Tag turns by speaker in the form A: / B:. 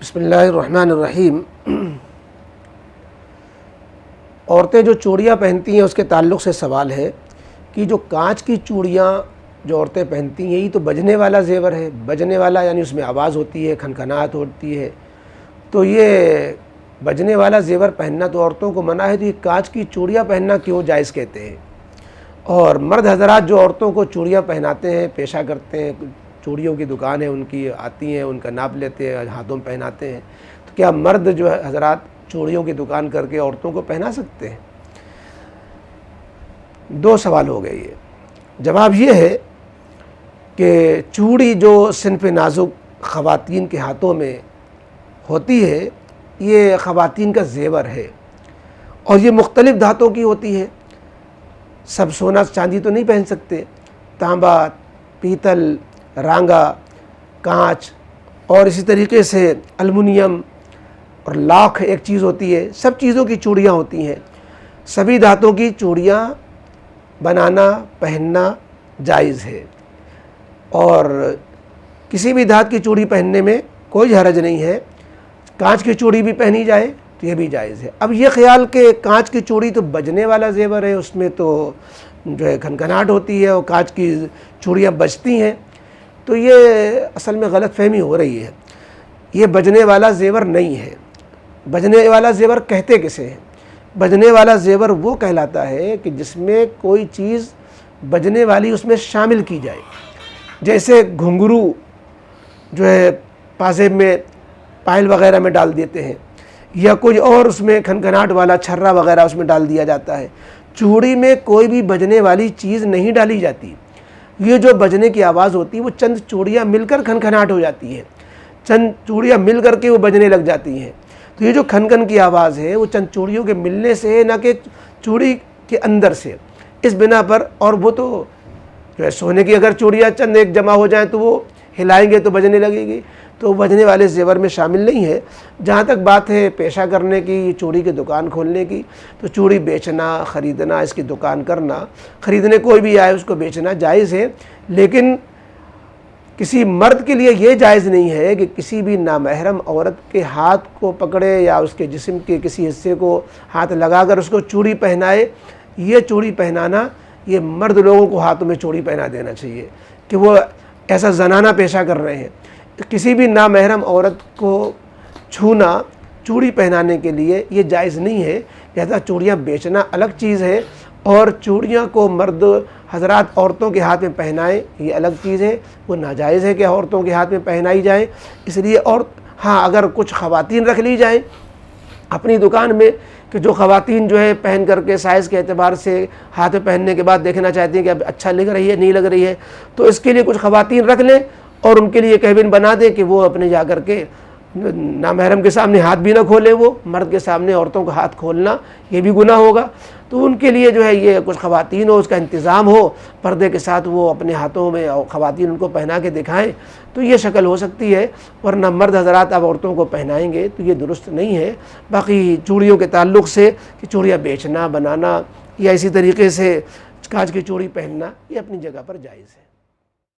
A: बिस्मिल्लाहिर्रहमानिर्रहीम। औरतें जो चूड़ियाँ पहनती हैं उसके ताल्लुक़ से सवाल है कि जो कांच की चूड़ियाँ जो औरतें पहनती हैं ये तो बजने वाला ज़ेवर है। बजने वाला यानी उसमें आवाज़ होती है, खनखनाहट होती है। तो ये बजने वाला ज़ेवर पहनना तो औरतों को मना है, तो ये कांच की चूड़ियाँ पहनना क्यों जायज़ कहते हैं। और मर्द हज़रात जो औरतों को चूड़ियाँ पहनाते हैं, पेशा करते हैं, चूड़ियों की दुकान है उनकी, आती हैं, उनका नाप लेते हैं, हाथों में पहनाते हैं, तो क्या मर्द जो है हज़रात चूड़ियों की दुकान करके औरतों को पहना सकते हैं? दो सवाल हो गए ये। जवाब ये है कि चूड़ी जो सिन्फ़ नाजुक ख़वातीन के हाथों में होती है, ये ख़वातीन का ज़ेवर है और ये मुख्तलिफ़ धातों की होती है। सब सोना चांदी तो नहीं पहन सकते। तांबा, पीतल, रांगा, कांच और इसी तरीके से अलमुनियम और लाख एक चीज़ होती है। सब चीज़ों की चूड़ियाँ होती हैं। सभी धातों की चूड़ियाँ बनाना, पहनना जायज़ है और किसी भी धात की चूड़ी पहनने में कोई हरज नहीं है। कांच की चूड़ी भी पहनी जाए तो ये भी जायज़ है। अब ये ख्याल कि कांच की चूड़ी तो बजने वाला ज़ेवर है, उसमें तो जो है खनखनाहट होती है और कांच की चूड़ियाँ बजती हैं, तो ये असल में गलतफ़हमी हो रही है। ये बजने वाला ज़ेवर नहीं है। बजने वाला ज़ेवर कहते किसे हैं? बजने वाला ज़ेवर वो कहलाता है कि जिसमें कोई चीज़ बजने वाली उसमें शामिल की जाए। जैसे घुंघरू जो है पाजेब में, पायल वगैरह में डाल देते हैं, या कोई और उसमें खनखनाहट वाला छर्रा वगैरह उसमें डाल दिया जाता है। चूड़ी में कोई भी बजने वाली चीज़ नहीं डाली जाती। ये जो बजने की आवाज़ होती है वो चंद चूड़ियाँ मिलकर खनखनाहट हो जाती है, चंद चूड़ियाँ मिल कर के वो बजने लग जाती हैं। तो ये जो खनखन की आवाज़ है वो चंद चूड़ियों के मिलने से है, ना कि चूड़ी के अंदर से। इस बिना पर, और वो तो जो है सोने की अगर चूड़ियाँ चंद एक जमा हो जाएँ तो वो हिलाएंगे तो बजने लगेगी, तो बजने वाले ज़ेवर में शामिल नहीं है। जहाँ तक बात है पेशा करने की, चूड़ी की दुकान खोलने की, तो चूड़ी बेचना, ख़रीदना, इसकी दुकान करना, ख़रीदने कोई भी आए उसको बेचना जायज़ है। लेकिन किसी मर्द के लिए ये जायज़ नहीं है कि किसी भी नामहरम औरत के हाथ को पकड़े या उसके जिस्म के किसी हिस्से को हाथ लगाकर उसको चूड़ी पहनाए। ये चूड़ी पहनाना, ये मर्द लोगों को हाथों में चूड़ी पहना देना चाहिए कि वो ऐसा जनाना पेशा कर रहे हैं। किसी भी नामहरम औरत को छूना चूड़ी पहनाने के लिए ये जायज़ नहीं है। लिहाजा चूड़ियाँ बेचना अलग चीज़ है और चूड़ियाँ को मर्द हज़रात औरतों के हाथ में पहनाएं ये अलग चीज़ है। वो नाजायज़ है कि औरतों के हाथ में पहनाई जाए, इसलिए। और हाँ, अगर कुछ ख़वातीन रख ली जाएँ अपनी दुकान में कि जो ख़वातीन जो है पहन करके साइज़ के एतबार से हाथ में पहनने के बाद देखना चाहती हैं कि अब अच्छा लग रही है, नहीं लग रही है, तो इसके लिए कुछ ख़वातीन रख लें और उनके लिए कैबिन बना दें कि वो अपने जा कर के नामहरम के सामने हाथ भी ना खोले। वो मर्द के सामने औरतों का हाथ खोलना ये भी गुनाह होगा। तो उनके लिए जो है ये कुछ ख़वातीन हो, उसका इंतज़ाम हो, पर्दे के साथ वो अपने हाथों में और ख़वातीन उनको पहना के दिखाएं, तो ये शक्ल हो सकती है। वरना मर्द हज़रात अब औरतों को पहनाएंगे तो ये दुरुस्त नहीं है। बाकी चूड़ियों के ताल्लुक़ से कि चूड़ियाँ बेचना, बनाना या इसी तरीके से कांच की चूड़ी पहनना, ये अपनी जगह पर जायज़ है।